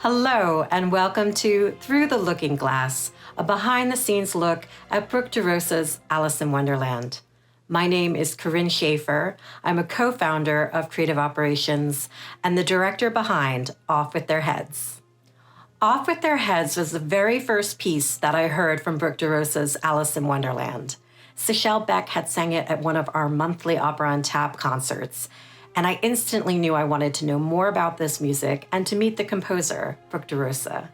Hello, and welcome to Through the Looking Glass, a behind-the-scenes look at Brooke deRosa's Alice in Wonderland. My name is Corinne Schaefer. I'm a co-founder of Creative Operations and the director behind Off With Their Heads. Off With Their Heads was the very first piece that I heard from Brooke deRosa's Alice in Wonderland. Sechelle Beck had sang it at one of our monthly Opera on Tap concerts, and I instantly knew I wanted to know more about this music and to meet the composer, Brooke deRosa.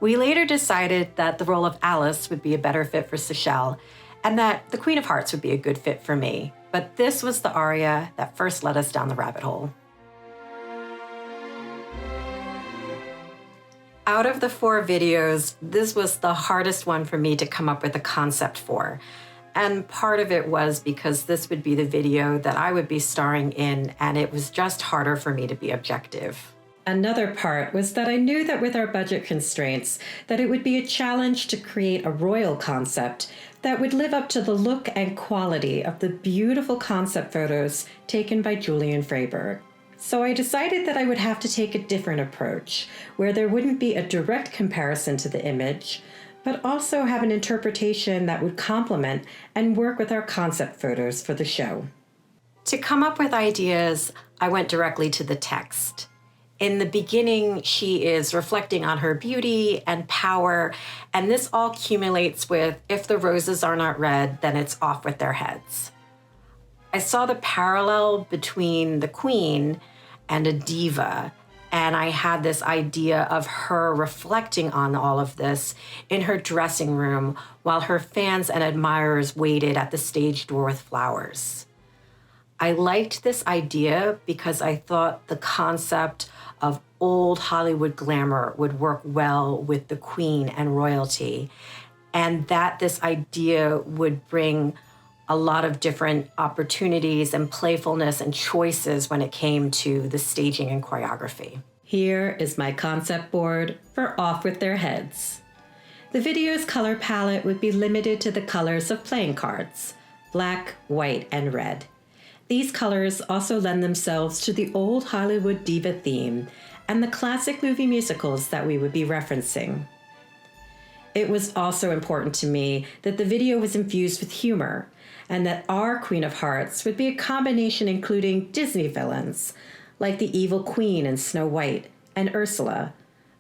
We later decided that the role of Alice would be a better fit for Sechelle, and that the Queen of Hearts would be a good fit for me. But this was the aria that first led us down the rabbit hole. Out of the 4 videos, this was the hardest one for me to come up with a concept for. And part of it was because this would be the video that I would be starring in, and it was just harder for me to be objective. Another part was that I knew that with our budget constraints, that it would be a challenge to create a royal concept that would live up to the look and quality of the beautiful concept photos taken by Julian Freyberg. So I decided that I would have to take a different approach, where there wouldn't be a direct comparison to the image, but also have an interpretation that would complement and work with our concept photos for the show. To come up with ideas, I went directly to the text. In the beginning, she is reflecting on her beauty and power, and this all accumulates with, if the roses are not red, then it's off with their heads. I saw the parallel between the queen and a diva, and I had this idea of her reflecting on all of this in her dressing room while her fans and admirers waited at the stage door with flowers. I liked this idea because I thought the concept of old Hollywood glamour would work well with the queen and royalty, and that this idea would bring a lot of different opportunities and playfulness and choices when it came to the staging and choreography. Here is my concept board for Off With Their Heads. The video's color palette would be limited to the colors of playing cards, black, white, and red. These colors also lend themselves to the old Hollywood diva theme and the classic movie musicals that we would be referencing. It was also important to me that the video was infused with humor, and that our Queen of Hearts would be a combination including Disney villains, like the evil queen in Snow White and Ursula,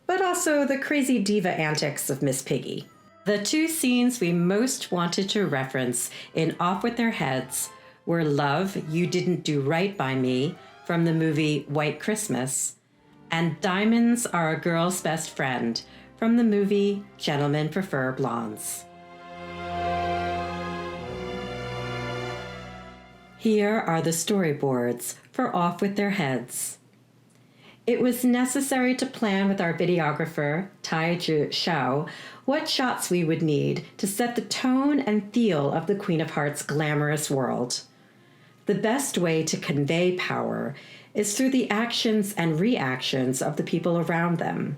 but also the crazy diva antics of Miss Piggy. The 2 scenes we most wanted to reference in Off With Their Heads were Love, You Didn't Do Right By Me from the movie White Christmas, and Diamonds Are a Girl's Best Friend from the movie Gentlemen Prefer Blondes. Here are the storyboards for Off With Their Heads. It was necessary to plan with our videographer, Tai-Ju Shao, what shots we would need to set the tone and feel of the Queen of Hearts' glamorous world. The best way to convey power is through the actions and reactions of the people around them.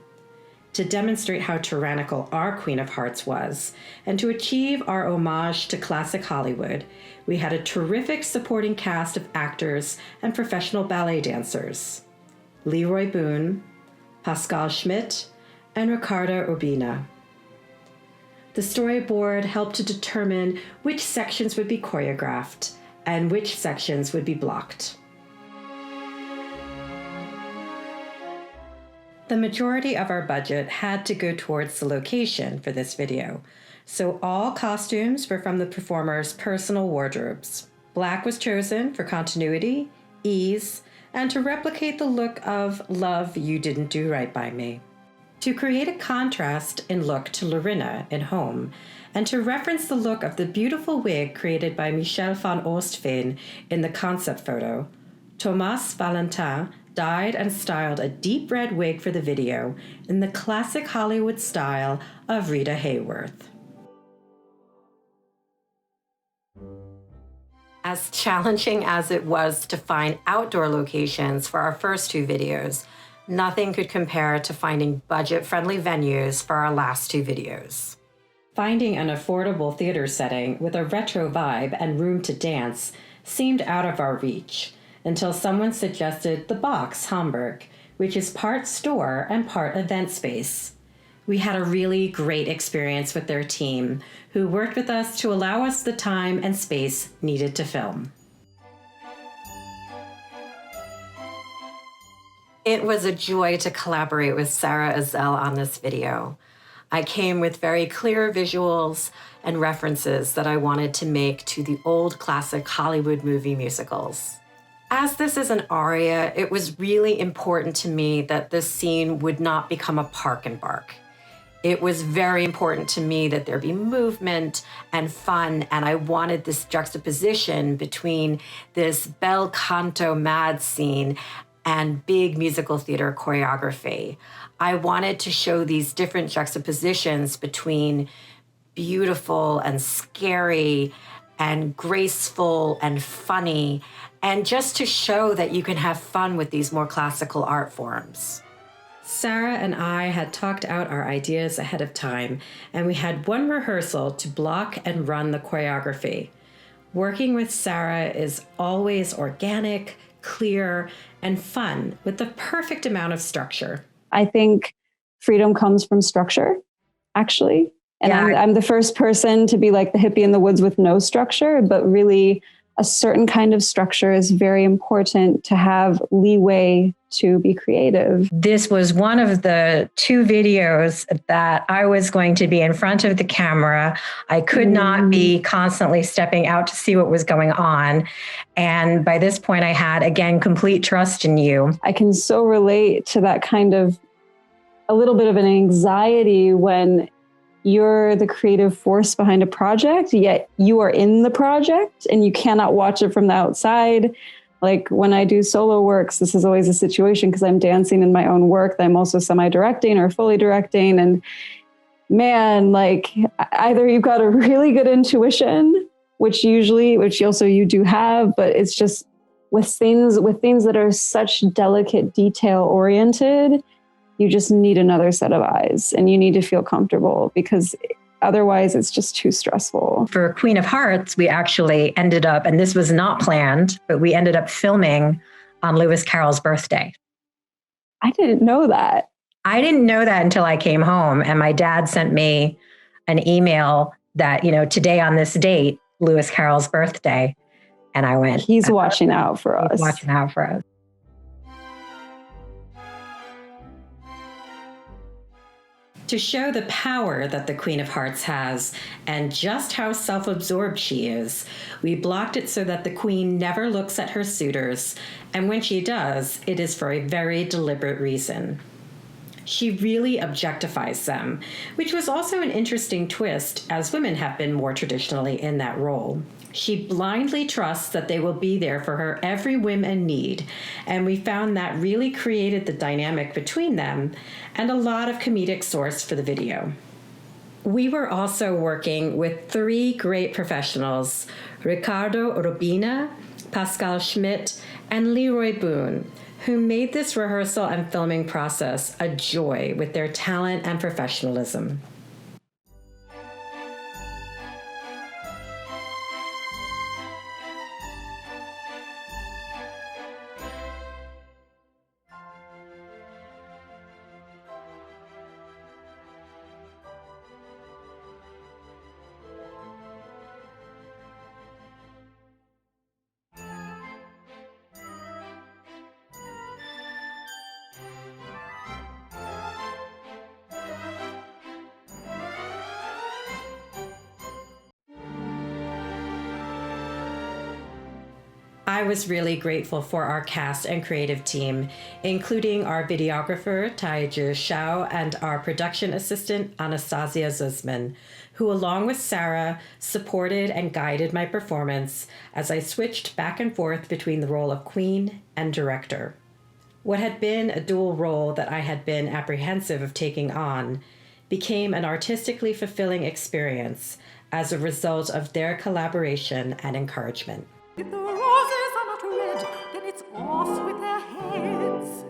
To demonstrate how tyrannical our Queen of Hearts was, and to achieve our homage to classic Hollywood, we had a terrific supporting cast of actors and professional ballet dancers: Leroy Boone, Pascal Schmidt, and Ricardo Urbina. The storyboard helped to determine which sections would be choreographed and which sections would be blocked. The majority of our budget had to go towards the location for this video, so all costumes were from the performers' personal wardrobes. Black was chosen for continuity, ease, and to replicate the look of Love, You Didn't Do Right By Me. To create a contrast in look to Lorinna in Home, and to reference the look of the beautiful wig created by Michel van Oostveen in the concept photo, Thomas Valentin dyed and styled a deep red wig for the video in the classic Hollywood style of Rita Hayworth. As challenging as it was to find outdoor locations for our first 2 videos, nothing could compare to finding budget-friendly venues for our last 2 videos. Finding an affordable theater setting with a retro vibe and room to dance seemed out of our reach, until someone suggested The Box, Hamburg, which is part store and part event space. We had a really great experience with their team, who worked with us to allow us the time and space needed to film. It was a joy to collaborate with Sara Ezzell on this video. I came with very clear visuals and references that I wanted to make to the old classic Hollywood movie musicals. As this is an aria, it was really important to me that this scene would not become a park and bark. It was very important to me that there be movement and fun, and I wanted this juxtaposition between this bel canto mad scene and big musical theater choreography. I wanted to show these different juxtapositions between beautiful and scary and graceful and funny, and just to show that you can have fun with these more classical art forms. Sara and I had talked out our ideas ahead of time, and we had one rehearsal to block and run the choreography. Working with Sara is always organic, clear, and fun with the perfect amount of structure. I think freedom comes from structure, actually. And yeah. I'm the first person to be like the hippie in the woods with no structure, but really a certain kind of structure is very important to have leeway to be creative. This was one of the 2 videos that I was going to be in front of the camera. I could not be constantly stepping out to see what was going on. And by this point, I had, again, complete trust in you. I can so relate to that kind of a little bit of an anxiety when you're the creative force behind a project, yet you are in the project and you cannot watch it from the outside. Like when I do solo works, this is always a situation because I'm dancing in my own work that I'm also semi-directing or fully directing. And man, like either you've got a really good intuition, which also you do have, but it's just with things that are such delicate detail oriented, you just need another set of eyes and you need to feel comfortable because otherwise it's just too stressful. For Queen of Hearts, we actually ended up, and this was not planned, but we ended up filming on Lewis Carroll's birthday. I didn't know that. I didn't know that until I came home and my dad sent me an email that, today on this date, Lewis Carroll's birthday. And I went, he's watching out for us. He's watching out for us. To show the power that the Queen of Hearts has and just how self-absorbed she is, we blocked it so that the Queen never looks at her suitors, and when she does, it is for a very deliberate reason. She really objectifies them, which was also an interesting twist, as women have been more traditionally in that role. She blindly trusts that they will be there for her every whim and need, and we found that really created the dynamic between them and a lot of comedic source for the video. We were also working with 3 great professionals, Ricardo Robina, Pascal Schmidt, and Leroy Boone, who made this rehearsal and filming process a joy with their talent and professionalism. I was really grateful for our cast and creative team, including our videographer, Taiju Shao, and our production assistant, Anastasia Zuzman, who, along with Sara, supported and guided my performance as I switched back and forth between the role of queen and director. What had been a dual role that I had been apprehensive of taking on became an artistically fulfilling experience as a result of their collaboration and encouragement. If the roses are not red, then it's off with their heads.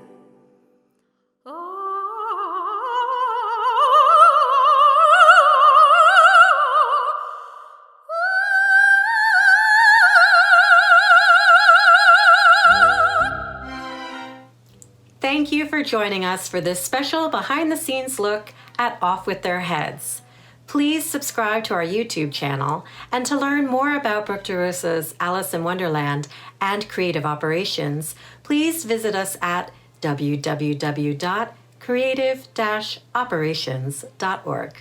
Thank Thank you for joining us for this special behind-the-scenes look at Off With Their Heads. Please subscribe to our YouTube channel, and to learn more about Brooke deRosa's Alice in Wonderland and creative operations, please visit us at www.creative-operations.org.